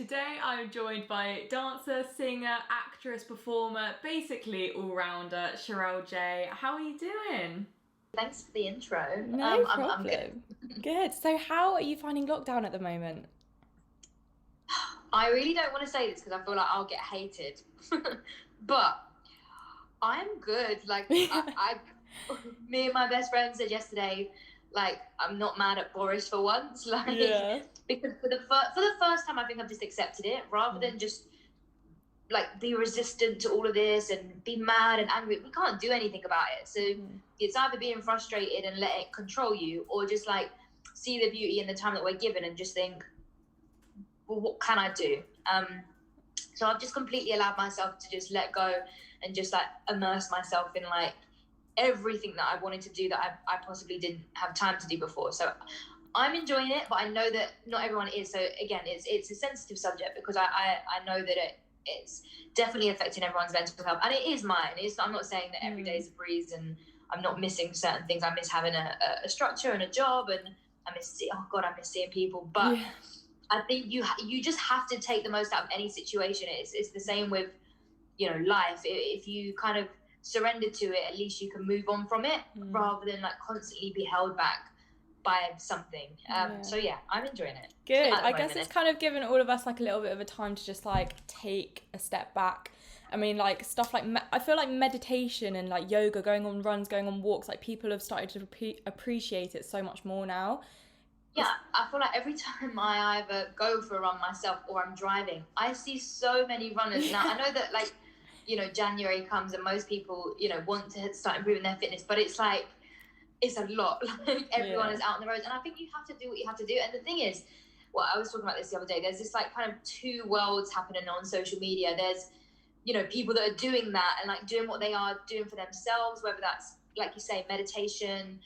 today I'm joined by dancer, singer, actress, performer, basically all-rounder, Cherelle Jay. How are you doing? Thanks for the intro. No I'm good. problem. Good. So how are you finding lockdown at the moment? I really don't want to say this because I feel like I'll get hated, but I'm good. Me and my best friend said yesterday, like, I'm not mad at Boris for once, like, Yeah. because for the first time, I think I've just accepted it rather than just like be resistant to all of this and be mad and angry. We can't do anything about it. So it's either being frustrated and let it control you, or just like see the beauty in the time that we're given and just think, well, what can I do? So I've just completely allowed myself to just let go and just like immerse myself in like everything that I wanted to do that I possibly didn't have time to do before. So I'm enjoying it, but I know that not everyone is. So again, it's a sensitive subject because I know that it's definitely affecting everyone's mental health, and it is mine. I'm not saying that every day is a breeze and I'm not missing certain things. I miss having a structure and a job, and I miss seeing people. But Yeah. I think you just have to take the most out of any situation. It's the same with life. If you kind of surrender to it, at least you can move on from it rather than like constantly be held back by something. So yeah, I'm enjoying it. Good. I guess it's kind of given all of us like a little bit of a time to just like take a step back. I mean, like stuff like I feel like meditation and like yoga, going on runs, going on walks, like people have started to appreciate it so much more now. Yeah, I feel like every time I either go for a run myself or I'm driving, I see so many runners. Now, I know that like, January comes and most people, want to start improving their fitness, but it's like, it's a lot. Like everyone is out on the roads, and I think you have to do what you have to do. And the thing is, well, I was talking about this the other day, there's this like kind of two worlds happening on social media. There's, people that are doing that and like doing what they are doing for themselves, whether that's, like you say, meditation,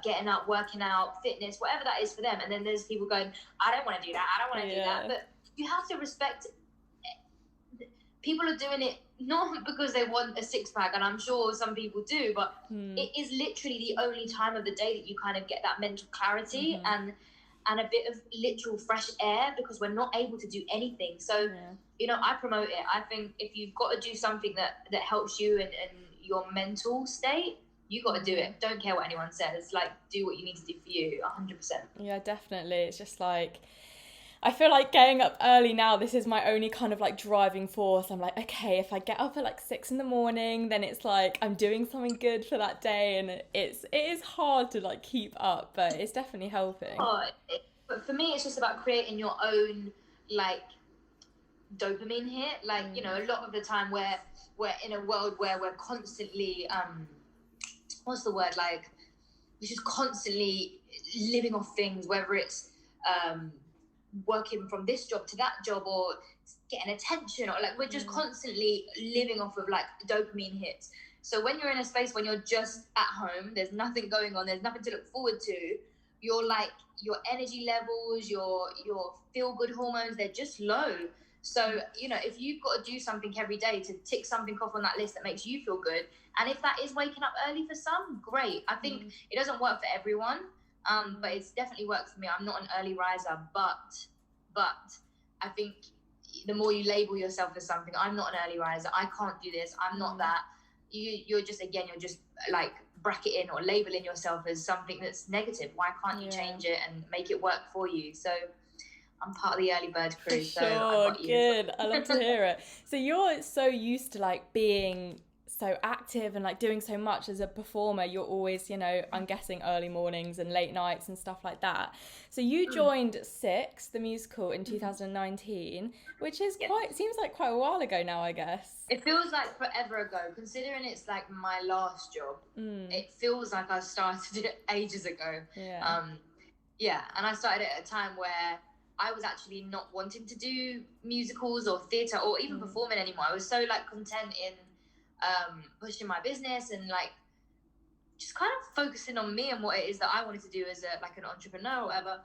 getting up, working out, fitness, whatever that is for them. And then there's people going, I don't want to do that, I don't want to do that. But you have to respect people are doing it not because they want a six-pack, and I'm sure some people do, but it is literally the only time of the day that you kind of get that mental clarity and a bit of literal fresh air, because we're not able to do anything. So I promote it. I think if you've got to do something that helps you and your mental state, you got to do it. Don't care what anyone says. Like, do what you need to do for you, 100%. Yeah, definitely. It's just like, I feel like getting up early now, this is my only kind of like driving force. I'm like, okay, if I get up at like 6 a.m, then it's like I'm doing something good for that day, and it is hard to like keep up, but it's definitely helping. But for me, it's just about creating your own like dopamine hit. Like, a lot of the time we're in a world where we're constantly what's the word, like we're just constantly living off things, whether it's working from this job to that job or getting attention, or like we're just constantly living off of like dopamine hits. So when you're in a space when you're just at home, there's nothing going on, there's nothing to look forward to, you're like, your energy levels, your feel good hormones, they're just low. So if you've got to do something every day to tick something off on that list that makes you feel good, and if that is waking up early for some, great. I think it doesn't work for everyone, but it's definitely worked for me. I'm not an early riser, but I think the more you label yourself as something, I'm not an early riser, I can't do this, I'm not that, you're just like bracketing or labeling yourself as something that's negative. Why can't you change it and make it work for you? So I'm part of the early bird crew. So I got you. Good. I love to hear it. So you're so used to like being so active and like doing so much as a performer. You're always, I'm guessing early mornings and late nights and stuff like that. So you joined Six, the musical, in 2019, which is seems like quite a while ago now, I guess. It feels like forever ago, considering it's like my last job. It feels like I started it ages ago. And I started it at a time where I was actually not wanting to do musicals or theatre or even performing anymore. I was so like content in pushing my business and like just kind of focusing on me and what it is that I wanted to do as an entrepreneur or whatever,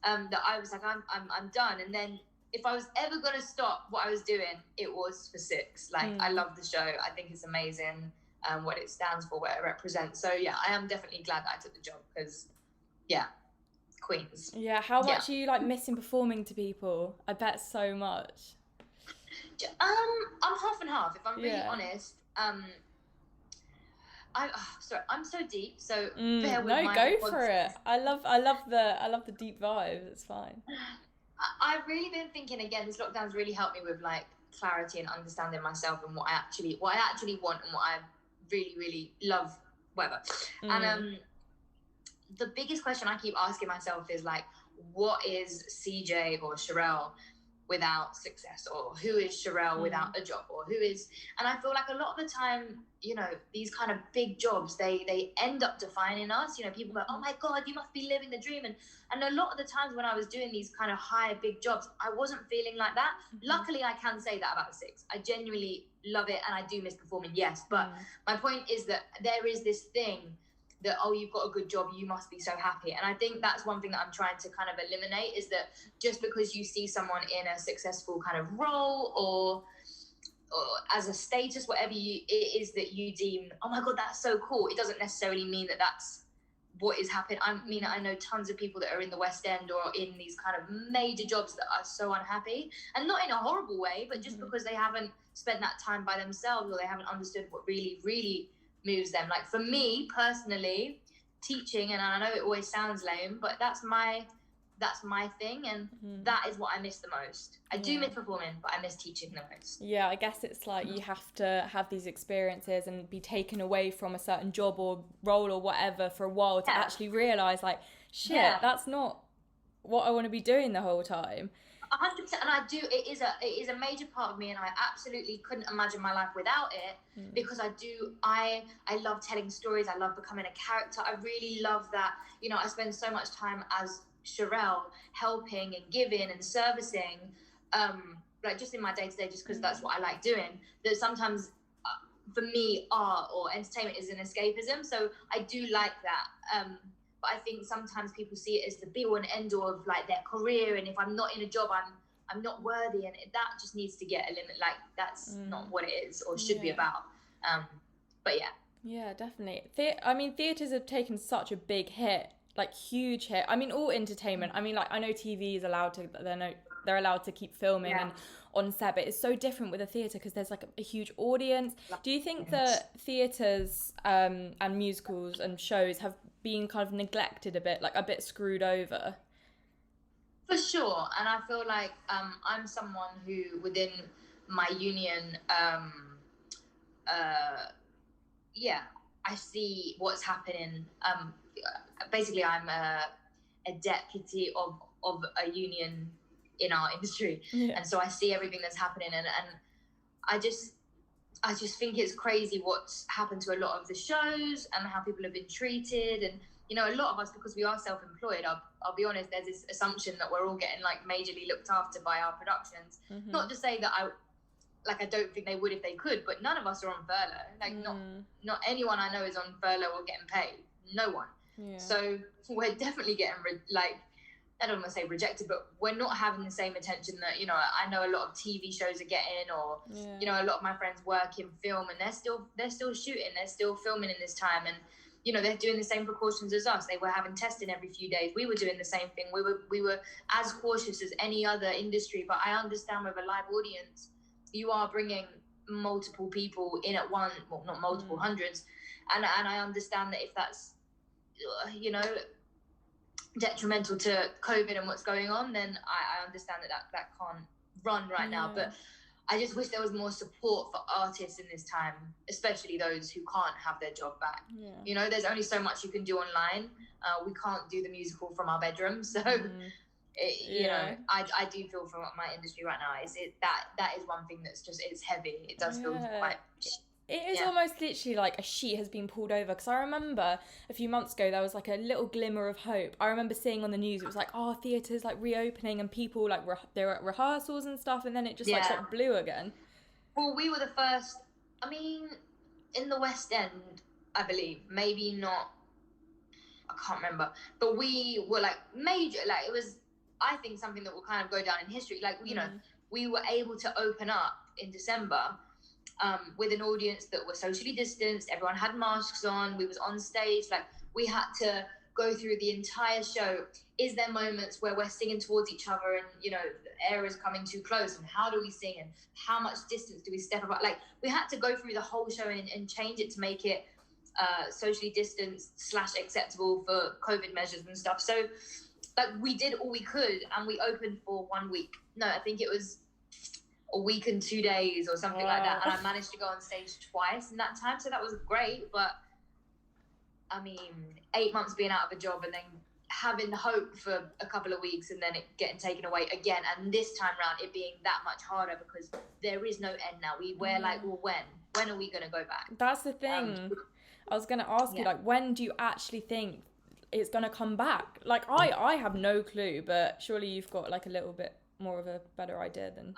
that I was like, I'm done. And then if I was ever going to stop what I was doing, it was for Six. Like, I love the show. I think it's amazing, what it stands for, what it represents. So yeah, I am definitely glad that I took the job, because queens. Yeah, how much are you like missing performing to people? I bet so much. I'm half and half, if I'm really honest. Sorry, I'm so deep, so bear with my go for it. I love the deep vibes. It's fine. I've really been thinking, again, this lockdown's really helped me with like clarity and understanding myself and what I actually want and what I really, really love, whatever. And the biggest question I keep asking myself is like, what is CJ or Cherelle without success, or who is Cherelle without a job, or who is, and I feel like a lot of the time, you know, these kind of big jobs, they end up defining us. You know, people go, oh my God, you must be living the dream. And a lot of the times when I was doing these kind of higher big jobs, I wasn't feeling like that. Luckily, I can say that about Six. I genuinely love it, and I do miss performing, yes. But my point is that there is this thing that, oh, you've got a good job, you must be so happy. And I think that's one thing that I'm trying to kind of eliminate, is that just because you see someone in a successful kind of role or as a status, whatever it is that you deem, oh my God, that's so cool, it doesn't necessarily mean that that's what is happening. I mean, I know tons of people that are in the West End or in these kind of major jobs that are so unhappy, and not in a horrible way, but just because they haven't spent that time by themselves, or they haven't understood what really, really moves them. Like for me personally, teaching, and I know it always sounds lame, but that's my thing, and that is what I miss the most. I do miss performing, but I miss teaching the most. Yeah, I guess it's like you have to have these experiences and be taken away from a certain job or role or whatever for a while to actually realise like, shit, that's not what I want to be doing the whole time. 100%, and I do. It is a major part of me, and I absolutely couldn't imagine my life without it, because I love telling stories. I love becoming a character. I really love that. You know, I spend so much time as Cherelle helping and giving and servicing, like just in my day-to-day, just because that's what I like doing. That sometimes for me, art or entertainment is an escapism, so I do like that. But I think sometimes people see it as the be-all and end-all of like their career, and if I'm not in a job, I'm not worthy, and that just needs to get a limit. Like that's not what it is or should be about. But yeah, definitely. I mean, theatres have taken such a big hit, like huge hit. I mean, all entertainment. I mean, like I know TV is allowed to, they're allowed to keep filming and on set, but it's so different with a theatre because there's like a huge audience. Do you think that theatres and musicals and shows have been kind of neglected a bit, like a bit screwed over? For sure. And I feel like I'm someone who within my union, I see what's happening. Basically, I'm a deputy of a union in our industry, and so I see everything that's happening, and I just think it's crazy what's happened to a lot of the shows and how people have been treated. And you know, a lot of us, because we are self-employed, I'll be honest, there's this assumption that we're all getting like majorly looked after by our productions. Not to say that I don't think they would if they could, but none of us are on furlough. Like not anyone I know is on furlough or getting paid. No one. So we're definitely getting I don't want to say rejected, but we're not having the same attention that, you know, I know a lot of TV shows are getting, or you know, a lot of my friends work in film, and they're still shooting, they're still filming in this time, and you know, they're doing the same precautions as us. They were having testing every few days. We were doing the same thing. We were as cautious as any other industry. But I understand with a live audience, you are bringing multiple people in at one, well, not multiple, hundreds, and I understand that if that's, you know, detrimental to COVID and what's going on, then I understand that can't run right now. But I just wish there was more support for artists in this time, especially those who can't have their job back. You know, there's only so much you can do online. We can't do the musical from our bedroom, so you know, I do feel for my industry right now. That is one thing that's just, it's heavy. It does feel quite. It is almost literally like a sheet has been pulled over, because I remember a few months ago there was like a little glimmer of hope. I remember seeing on the news, it was like, oh, theatres like reopening and people like they were at rehearsals and stuff, and then it just like got blue again. Well, we were the first, I mean, in the West End, I believe, maybe not, I can't remember, but we were like major, like it was, I think, something that will kind of go down in history. Like, you know, we were able to open up in December with an audience that was socially distanced. Everyone had masks on. We was on stage. Like, we had to go through the entire show. Is there moments where we're singing towards each other and, you know, the air is coming too close, and how do we sing and how much distance do we step apart? Like, we had to go through the whole show and change it to make it socially distanced / acceptable for COVID measures and stuff. So like, we did all we could, and we opened for 1 week. No, I think it was a week and 2 days or something like that. And I managed to go on stage twice in that time. So that was great. But I mean, 8 months being out of a job and then having hope for a couple of weeks and then it getting taken away again. And this time around it being that much harder because there is no end now. We're like, well, when are we going to go back? That's the thing. I was going to ask you, like, when do you actually think it's going to come back? Like, I have no clue, but surely you've got like a little bit more of a better idea than...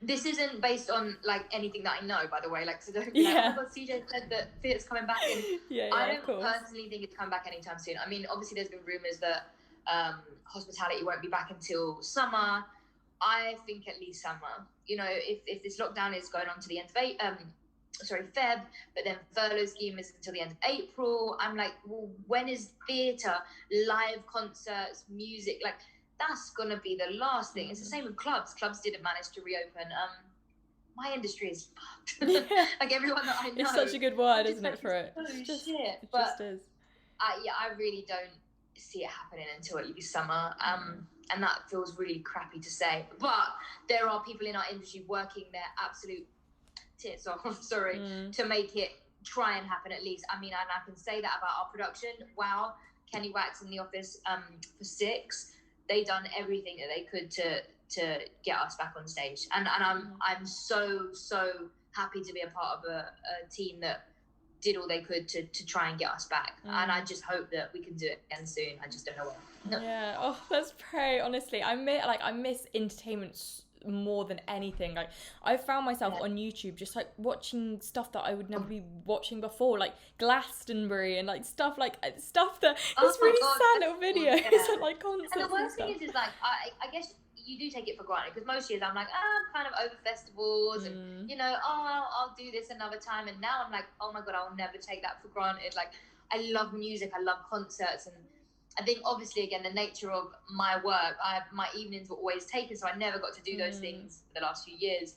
This isn't based on like anything that I know, by the way. Like, so don't be like, oh my God, CJ said that it's coming back. And I don't personally think it's coming back anytime soon. I mean, obviously there's been rumours that hospitality won't be back until summer. I think at least summer. You know, if this lockdown is going on to the end of Feb, but then furlough scheme is until the end of April. I'm like, well, when is theatre, live concerts, music, like, that's gonna be the last thing. It's the same with clubs. Clubs didn't manage to reopen. My industry is fucked. Like, everyone that I know. It's such a good word, isn't it, for it? Oh, it's just, shit. It but just is. I really don't see it happening until at least summer. And that feels really crappy to say. But there are people in our industry working their absolute tits off, to make it try and happen at least. I mean, and I can say that about our production. Wow, Kenny Wax in the office for 6. They done everything that they could to get us back on stage, and I'm so happy to be a part of a team that did all they could to try and get us back. And I just hope that we can do it again soon. I just don't know when. Yeah. Oh, let's pray. Honestly, I miss entertainment more than anything. Like, I found myself on YouTube just like watching stuff that I would never be watching before, like Glastonbury and like stuff that it's really sad little videos and like concerts. And the worst thing is like, I guess you do take it for granted, because most years I'm like, I'm kind of over festivals and, you know, I'll do this another time. And now I'm like, oh my God, I'll never take that for granted. Like, I love music, I love concerts, and I think obviously, again, the nature of my work, my evenings were always taken, so I never got to do those things for the last few years.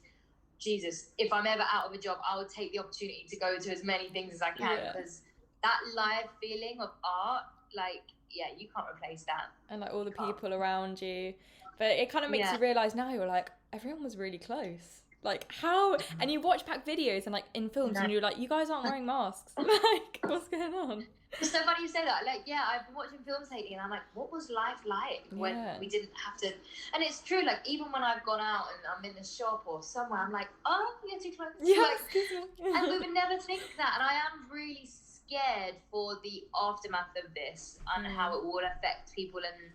Jesus, if I'm ever out of a job, I would take the opportunity to go to as many things as I can, because that live feeling of art, like, you can't replace that. And like all the people around you. But it kind of makes you realise now, you're like, everyone was really close. Like, how? And you watch back videos and like in films and you're like, you guys aren't wearing masks. Like, what's going on? It's so funny you say that. Like, I've been watching films lately and I'm like, what was life like when we didn't have to? And it's true, like, even when I've gone out and I'm in the shop or somewhere, I'm like, oh, you're too close. Yes. Like, and we would never think that. And I am really scared for the aftermath of this and how it will affect people and,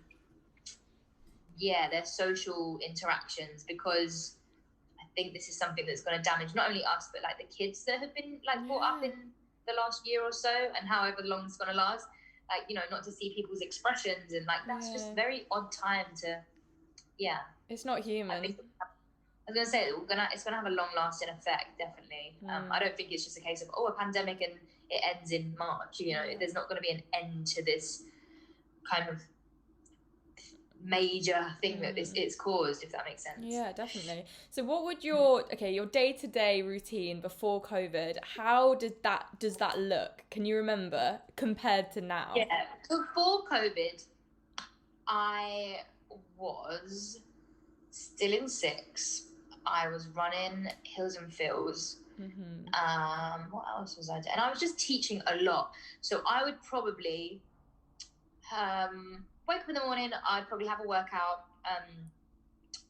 their social interactions, because I think this is something that's going to damage not only us, but like the kids that have been like brought up in the last year or so, and however long it's going to last, like, you know, not to see people's expressions, and like that's just very odd time to it's not human. I was going to say it's going to have a long lasting effect, definitely. I don't think it's just a case of a pandemic and it ends in March. You know, there's not going to be an end to this kind of major thing that it's caused, if that makes sense. Yeah, definitely. So what would your day-to-day routine before COVID, how does that look? Can you remember compared to now? Yeah, before COVID I was still in 6. I was running Hills and Fills. What else was I doing? And I was just teaching a lot, so I would probably wake up in the morning, I'd probably have a workout.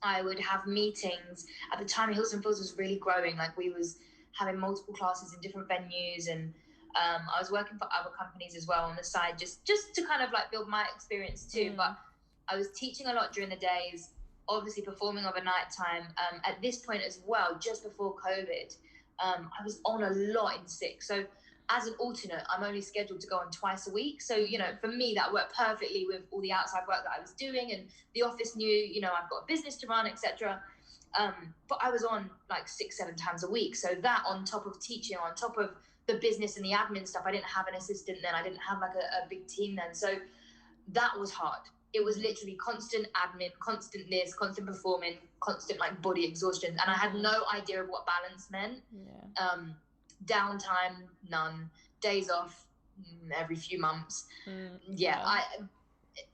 I would have meetings. At the time, Hills and Fills was really growing. Like, we was having multiple classes in different venues, and I was working for other companies as well on the side, just to kind of like build my experience too. But I was teaching a lot during the days, obviously performing over nighttime. At this point as well, just before COVID, I was on a lot in 6. So as an alternate, I'm only scheduled to go on twice a week. So, you know, for me, that worked perfectly with all the outside work that I was doing, and the office knew, you know, I've got a business to run, etc. But I was on like 6-7 times a week. So that, on top of teaching, on top of the business and the admin stuff, I didn't have an assistant then. I didn't have like a big team then. So that was hard. It was literally constant admin, constant this, constant performing, constant like body exhaustion. And I had no idea of what balance meant. Downtime, none. Days off, every few months.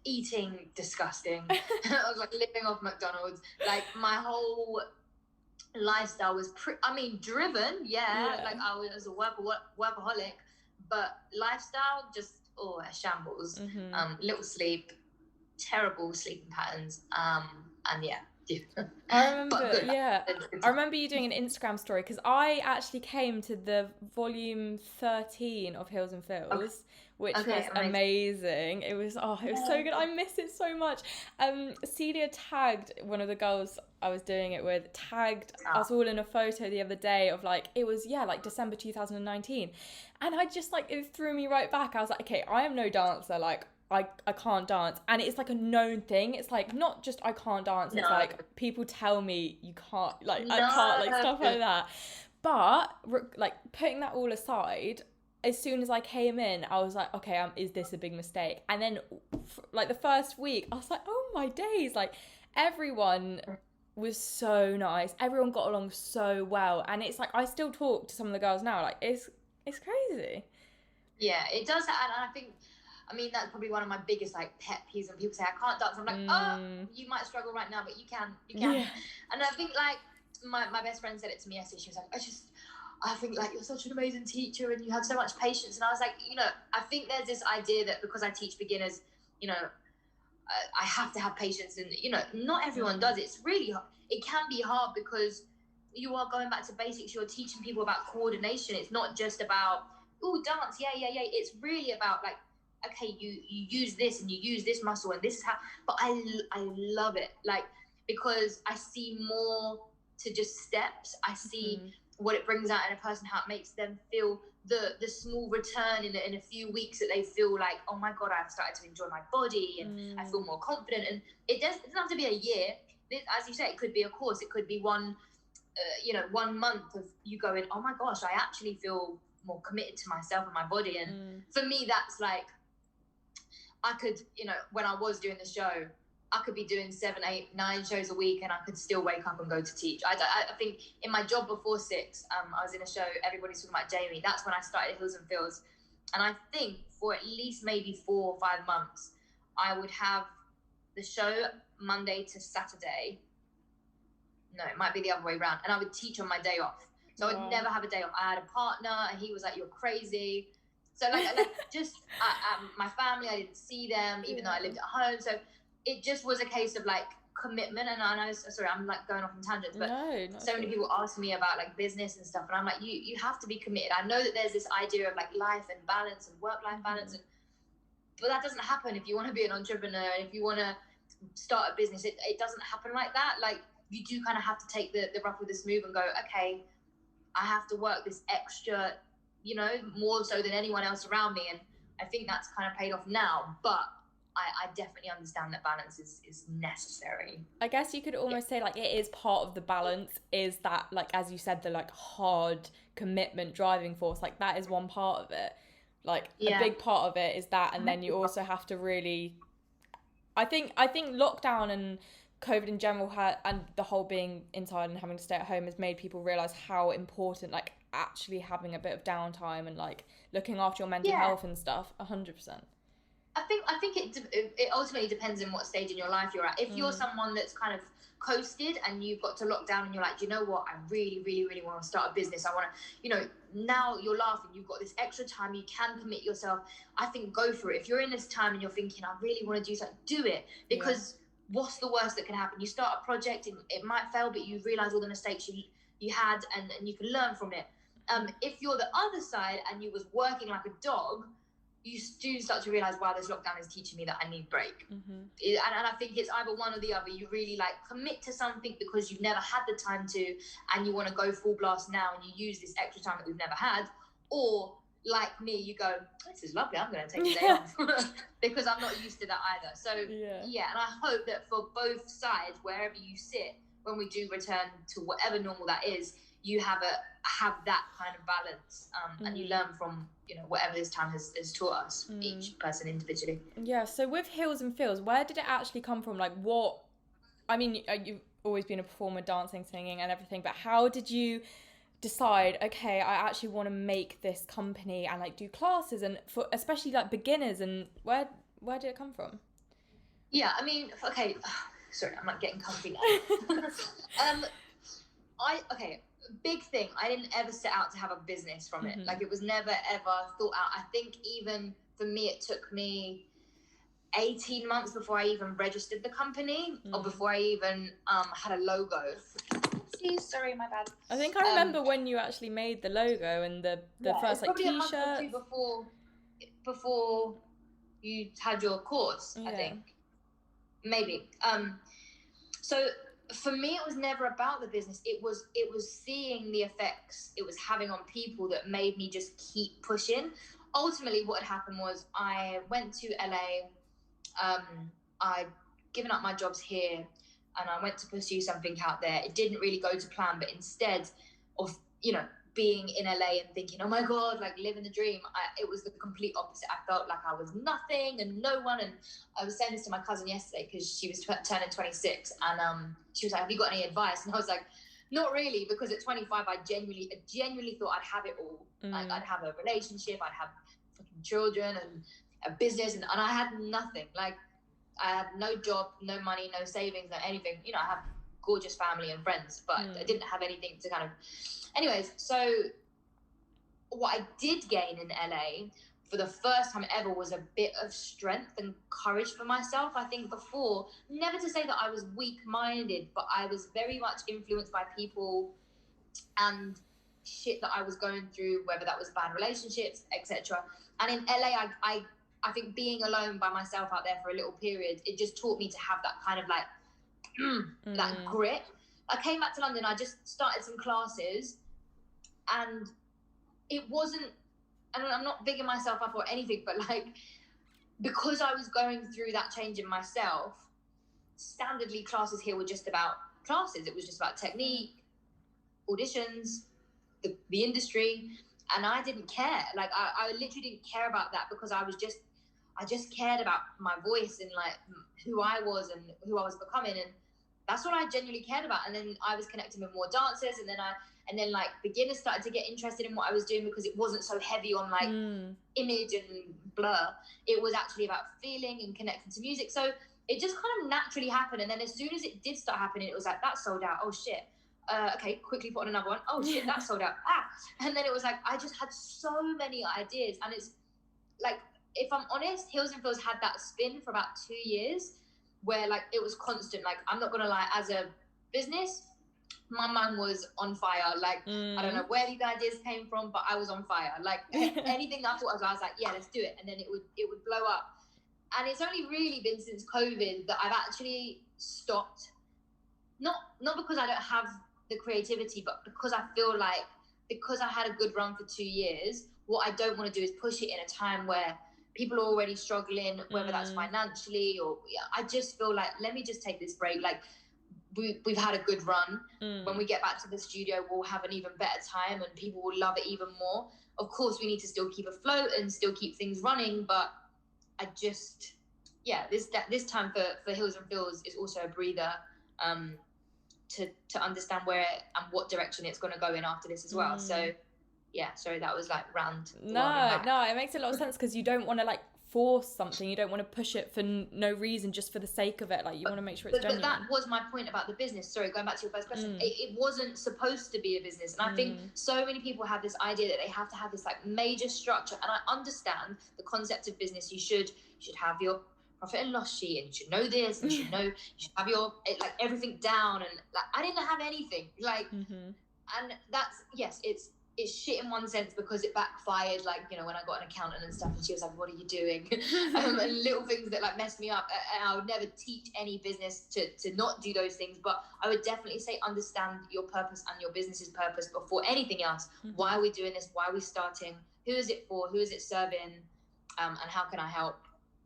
Eating, disgusting. I was like living off McDonald's. Like my whole lifestyle was driven. Like I was a workaholic, but lifestyle just a shambles. Little sleep, terrible sleeping patterns, and I remember you doing an Instagram story, because I actually came to the volume 13 of Hills and Fills, which was amazing. It was so good. I miss it so much. Celia tagged one of the girls I was doing it with, tagged us all in a photo the other day of like, it was like December 2019, and I just like, it threw me right back. I was like, okay, I am no dancer, like I can't dance, and it's like a known thing. It's like not just I can't dance, it's like people tell me you can't, like I can't, like stuff like that. But like putting that all aside, as soon as I came in, I was like, okay, is this a big mistake? And then like the first week, I was like, oh my days, like everyone was so nice, everyone got along so well, and it's like I still talk to some of the girls now, like it's crazy. Yeah, it does. And I think, that's probably one of my biggest like pet peeves when people say I can't dance. I'm like, you might struggle right now, but you can. Yeah. And I think like my best friend said it to me yesterday. She was like, I think like you're such an amazing teacher and you have so much patience. And I was like, I think there's this idea that because I teach beginners, I have to have patience, and not everyone does. It's really hard. It can be hard because you are going back to basics. You're teaching people about coordination. It's not just about dance. Yeah. It's really about like, okay, you use this and you use this muscle and this is how. But I love it, like, because I see more to just steps. I see what it brings out in a person, how it makes them feel, the small return in a few weeks that they feel like, oh my God, I've started to enjoy my body and I feel more confident. And it doesn't have to be a year. As you say, it could be a course. It could be one 1 month of you going, oh my gosh, I actually feel more committed to myself and my body. And for me, that's like, I could, when I was doing the show, I could be doing 7, 8, 9 shows a week and I could still wake up and go to teach. I think in my job before 6, I was in a show, everybody's talking about Jamie. That's when I started Hills and Fills. And I think for at least maybe 4 or 5 months, I would have the show Monday to Saturday. No, it might be the other way around. And I would teach on my day off. So I would never have a day off. I had a partner and he was like, you're crazy. So like just my family, I didn't see them, even though I lived at home. So it just was a case of like commitment. And I know, sorry, I'm like going off on tangents, but so many people ask me about like business and stuff. And I'm like, you have to be committed. I know that there's this idea of like life and balance and work-life balance. But that doesn't happen if you want to be an entrepreneur. If you want to start a business, it doesn't happen like that. Like you do kind of have to take the rough with the smooth and go, okay, I have to work this extra, more so than anyone else around me. And I think that's kind of paid off now, but I definitely understand that balance is necessary. I guess you could almost say like it is part of the balance, is that like, as you said, the like hard commitment driving force, like that is one part of it. Like a big part of it is that, and then you also have to really, I think lockdown and COVID in general and the whole being inside and having to stay at home has made people realize how important like actually having a bit of downtime and like looking after your mental health and stuff. 100%. I think it ultimately depends on what stage in your life you're at. If you're someone that's kind of coasted and you've got to lock down and you're like, you know what, I really, really, really want to start a business. I want to, now you're laughing, you've got this extra time, you can commit yourself. I think go for it. If you're in this time and you're thinking, I really want to do something, do it. Because what's the worst that can happen? You start a project and it might fail, but you realize all the mistakes you had and you can learn from it. If you're the other side and you was working like a dog, you do start to realize, wow, this lockdown is teaching me that I need a break. And I think it's either one or the other. You really like commit to something because you've never had the time to, and you want to go full blast now and you use this extra time that we've never had. Or like me, you go, this is lovely, I'm going to take a day off because I'm not used to that either. So and I hope that for both sides, wherever you sit, when we do return to whatever normal that is, you have that kind of balance, and you learn from, you know, whatever this time has taught us, each person individually. Yeah. So with Heels and Feels, where did it actually come from? Like, what? I mean, you've always been a performer, dancing, singing, and everything. But how did you decide? Okay, I actually want to make this company and like do classes, and for especially like beginners. And where did it come from? Yeah, I mean, okay. Sorry, I'm like getting comfy now. Big thing. I didn't ever set out to have a business from it. Like, it was never ever thought out. I think even for me, it took me 18 months before I even registered the company, or before I even had a logo. Oopsies, sorry, my bad. I think I remember when you actually made the logo and the first like T-shirt. T-shirts. Probably a month or two before you had your course, I think. Maybe. So for me, it was never about the business. It was seeing the effects it was having on people that made me just keep pushing. Ultimately, what had happened was I went to LA. I'd given up my jobs here, and I went to pursue something out there. It didn't really go to plan, but instead of, you know, being in LA and thinking, oh my God, like living the dream, it was the complete opposite. I felt like I was nothing and no one. And I was saying this to my cousin yesterday because she was turning 26, and she was like, have you got any advice? And I was like, not really, because at 25, I genuinely thought I'd have it all. Like, I'd have a relationship, I'd have fucking children and a business, and I had nothing. Like, I had no job, no money, no savings, no anything. You know, I have gorgeous family and friends, but I didn't have anything to kind of... Anyways, so what I did gain in LA for the first time ever was a bit of strength and courage for myself. I think before, never to say that I was weak-minded, but I was very much influenced by people and shit that I was going through, whether that was bad relationships, etc. And in LA, I think being alone by myself out there for a little period, it just taught me to have that kind of like, that grit. I came back to London, I just started some classes, and it wasn't, and I'm not bigging myself up or anything, but like, because I was going through that change in myself, standardly classes here were just about classes. It was just about technique, auditions, the industry, and I didn't care. Like, I literally didn't care about that, because I just cared about my voice and like who I was and who I was becoming, and that's what I genuinely cared about. And then I was connecting with more dancers, and then like beginners started to get interested in what I was doing, because it wasn't so heavy on like image and blur. It was actually about feeling and connecting to music. So it just kind of naturally happened. And then as soon as it did start happening, it was like, that sold out. Oh shit. Okay, quickly put on another one. Oh shit, that sold out. And then it was like, I just had so many ideas. And it's like, if I'm honest, Heels and Feels had that spin for about 2 years, where like it was constant. Like, I'm not gonna lie, as a business, my mind was on fire. Like, I don't know where these ideas came from, but I was on fire. Like, anything that I thought of, I was like, yeah, let's do it. And then it would blow up. And it's only really been since COVID that I've actually stopped. Not because I don't have the creativity, but because I feel like, because I had a good run for 2 years, what I don't want to do is push it in a time where people are already struggling, whether that's financially or... I just feel like, let me just take this break. Like, we've had a good run. When we get back to the studio, we'll have an even better time and people will love it even more. Of course, we need to still keep afloat and still keep things running, but I just... Yeah, this time for Heels and Feels is also a breather, to understand where and what direction it's going to go in after this as well. So yeah, sorry, that was like round. No, it makes a lot of sense, because you don't want to like force something. You don't want to push it for no reason, just for the sake of it. Like, you want to make sure it's genuine. But that was my point about the business. Sorry, going back to your first question, it wasn't supposed to be a business. And I think so many people have this idea that they have to have this like major structure. And I understand the concept of business. You should have your profit and loss sheet, and you should know this, and you should have your like everything down. And like, I didn't have anything. Like, and that's, yes, it's shit in one sense, because it backfired. Like, you know, when I got an accountant and stuff, and she was like, what are you doing? And little things that like messed me up. And I would never teach any business to not do those things, but I would definitely say, understand your purpose and your business's purpose before anything else. Why are we doing this? Why are we starting? Who is it for? Who is it serving? And how can I help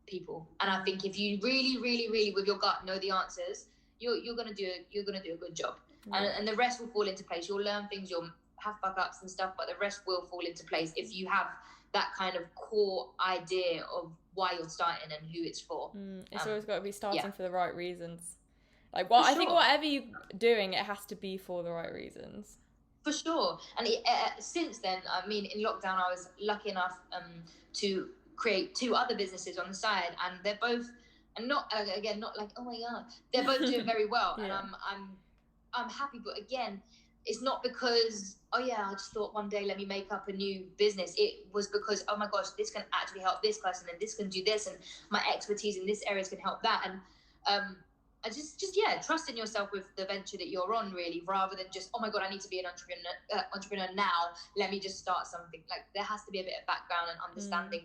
people? And I think if you really, really, really with your gut know the answers, you're gonna do a good job. and the rest will fall into place. You'll learn things, you'll have fuck ups and stuff, but the rest will fall into place if you have that kind of core idea of why you're starting and who it's for. It's always got to be starting for the right reasons. Like, I think whatever you're doing, it has to be for the right reasons. For sure. And since then, I mean, in lockdown, I was lucky enough to create 2 other businesses on the side, and they're both, and not like, oh my god, they're both doing very well. And I'm happy, but again, it's not because, oh yeah, I just thought one day let me make up a new business. It was because, oh my gosh, this can actually help this person, and this can do this, and my expertise in this area can help that. And I just trust in yourself with the venture that you're on, really, rather than just, oh my god, I need to be an entrepreneur now, let me just start something. Like, there has to be a bit of background and understanding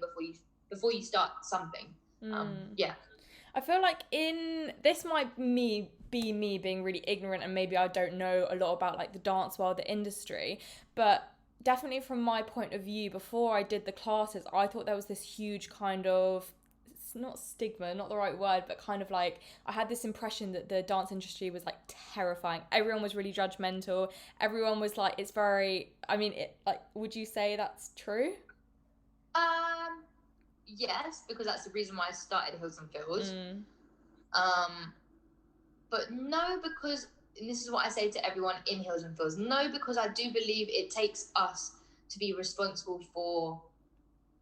before you start something. I feel like this might be me being really ignorant, and maybe I don't know a lot about like the dance world, the industry, but definitely from my point of view, before I did the classes, I thought there was this huge kind of, it's not stigma, not the right word, but kind of like, I had this impression that the dance industry was like terrifying. Everyone was really judgmental. Everyone was like, it's very, I mean, would you say that's true? Yes, because that's the reason why I started Hills and Fields. But no, because, and this is what I say to everyone in Hills and Fields, no, because I do believe it takes us to be responsible for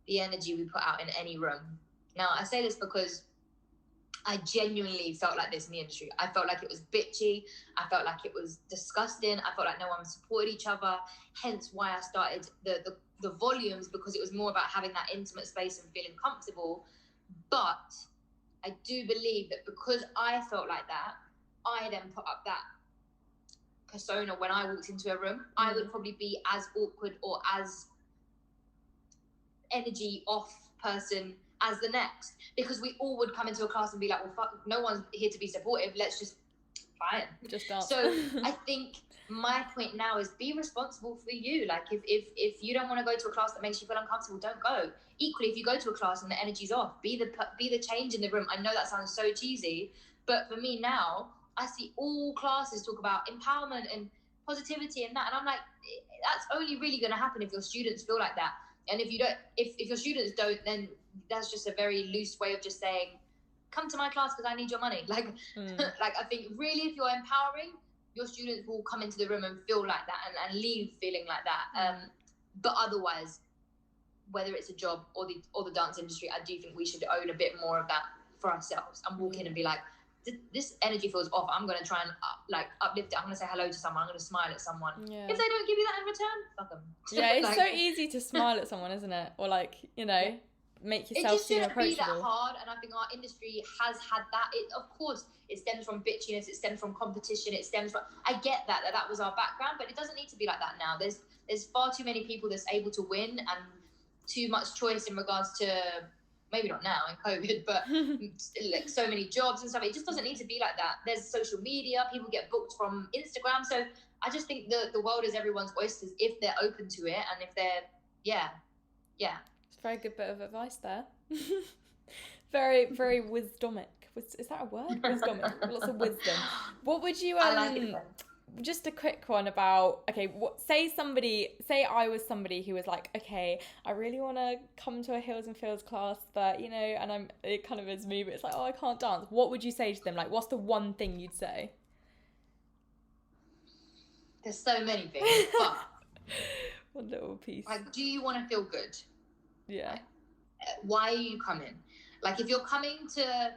the energy we put out in any room. Now, I say this because I genuinely felt like this in the industry. I felt like it was bitchy. I felt like it was disgusting. I felt like no one supported each other. Hence why I started the volumes, because it was more about having that intimate space and feeling comfortable. But I do believe that because I felt like that, I then put up that persona when I walked into a room. I would probably be as awkward or as energy off person as the next, because we all would come into a class and be like, well, fuck, no one's here to be supportive, let's just fine. Just dance. So I think my point now is be responsible for you. Like, if you don't want to go to a class that makes you feel uncomfortable, don't go. Equally, if you go to a class and the energy's off, be the change in the room. I know that sounds so cheesy, but for me now, I see all classes talk about empowerment and positivity and that, and I'm like, that's only really going to happen if your students feel like that. And if you don't, if your students don't, then that's just a very loose way of just saying, come to my class because I need your money. Like, like, I think really, if you're empowering, your students will come into the room and feel like that and leave feeling like that. But otherwise, whether it's a job or the dance industry, I do think we should own a bit more of that for ourselves and walk in and be like, this energy feels off. I'm going to try and uplift it. I'm going to say hello to someone. I'm going to smile at someone. Yeah. If they don't give you that in return, fuck them. Yeah, it's like, so easy to smile at someone, isn't it? Or like, you know, make yourself seem approachable. It just shouldn't be that hard, and I think our industry has had that. Of course, it stems from bitchiness, it stems from competition, it stems from, I get that was our background, but it doesn't need to be like that now. There's far too many people that's able to win, and too much choice in regards to, maybe not now in COVID, but like so many jobs and stuff. It just doesn't need to be like that. There's social media, people get booked from Instagram. So I just think the world is everyone's oysters if they're open to it, and if they're, yeah. It's a very good bit of advice there. Very, very wisdomic. Is that a word? Wisdomic. Lots of wisdom. What would you, I like it. Just a quick one about, okay, say I was somebody who was like, okay, I really want to come to a Hills and Fields class, but, you know, and it kind of is me, but it's like, oh, I can't dance. What would you say to them? Like, what's the one thing you'd say? There's so many things, but one little piece. Like, do you want to feel good? Yeah. Like, why are you coming? Like, if you're coming to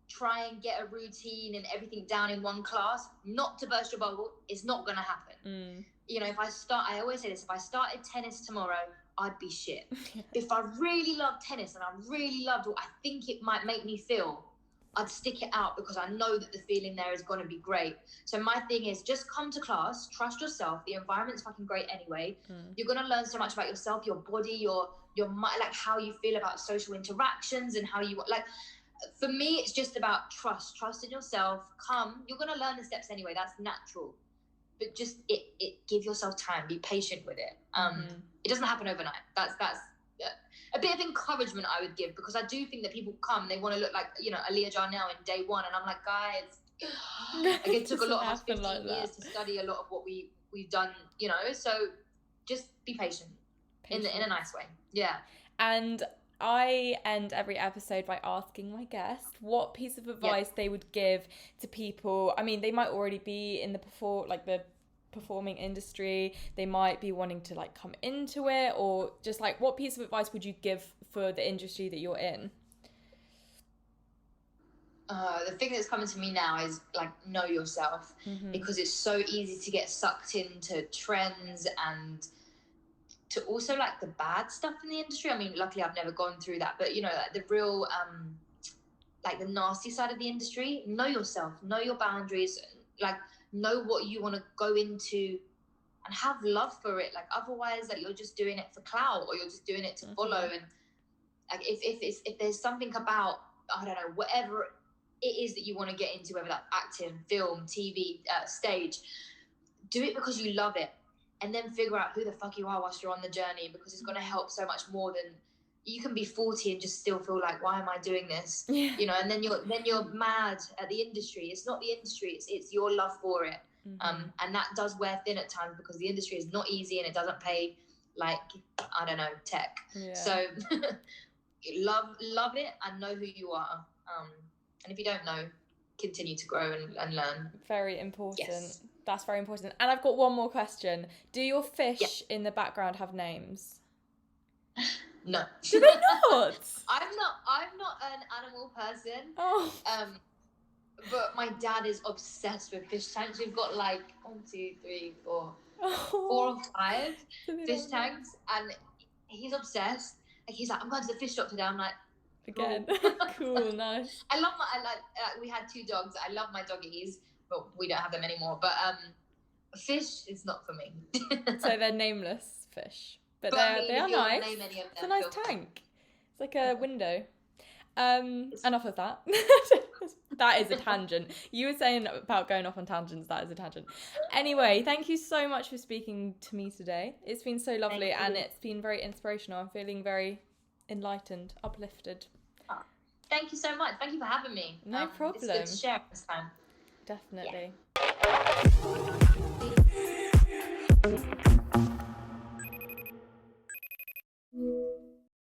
try and get a routine and everything down in one class, not to burst your bubble, it's not going to happen. You know, I always say this, if I started tennis tomorrow, I'd be shit. If I really loved tennis and I really loved what I think it might make me feel, I'd stick it out because I know that the feeling there is going to be great. So my thing is, just come to class, trust yourself. The environment's fucking great anyway. You're going to learn so much about yourself, your body, your mind, like how you feel about social interactions and how you, like, for me, it's just about trust in yourself. Come, you're going to learn the steps anyway. That's natural. But just give yourself time. Be patient with it. It doesn't happen overnight. That's a bit of encouragement I would give, because I do think that people come, they want to look like, you know, Aaliyah Jarnell in day one. And I'm like, guys, Like it took a lot of us Doesn't 15 happen like years to study a lot of what we've done, you know. So just be patient. In a nice way. Yeah. And I end every episode by asking my guest what piece of advice they would give to people. I mean, they might already be in the performing industry. They might be wanting to like come into it, or just like what piece of advice would you give for the industry that you're in? The thing that's coming to me now is like know yourself, because it's so easy to get sucked into trends and to also like the bad stuff in the industry. I mean, luckily I've never gone through that, but you know, like the real like the nasty side of the industry. Know yourself, know your boundaries, like know what you want to go into and have love for it. Like otherwise, like you're just doing it for clout, or you're just doing it to follow. And like if there's something about, I don't know, whatever it is that you want to get into, whether that's acting, film, TV, stage, do it because you love it, and then figure out who the fuck you are whilst you're on the journey, because it's going to help so much more than you can be 40 and just still feel like, why am I doing this? You know, and then you're mad at the industry. It's not the industry, it's your love for it. And that does wear thin at times, because the industry is not easy and it doesn't pay like, I don't know, tech. So love it and know who you are. And if you don't know, continue to grow and learn. Very important. That's very important. And I've got one more question. Do your fish in the background have names? No. Do they not? I'm not an animal person. Oh. But my dad is obsessed with fish tanks. We've got like 1, 2, 3, 4, 4 or 5 fish tanks, and he's obsessed. Like he's like, I'm going to the fish shop today. I'm like, again. Cool, nice. I we had 2 dogs. I love my doggies, but we don't have them anymore. But fish is not for me. So they're nameless fish, but they are nice. It's a nice tank. It's like a window. Enough of that. That is a tangent. You were saying about going off on tangents. That is a tangent. Anyway, thank you so much for speaking to me today. It's been so lovely, and it's been very inspirational. I'm feeling very enlightened, uplifted. Thank you so much. Thank you for having me. No problem. It's good to share this time. Definitely. Yeah.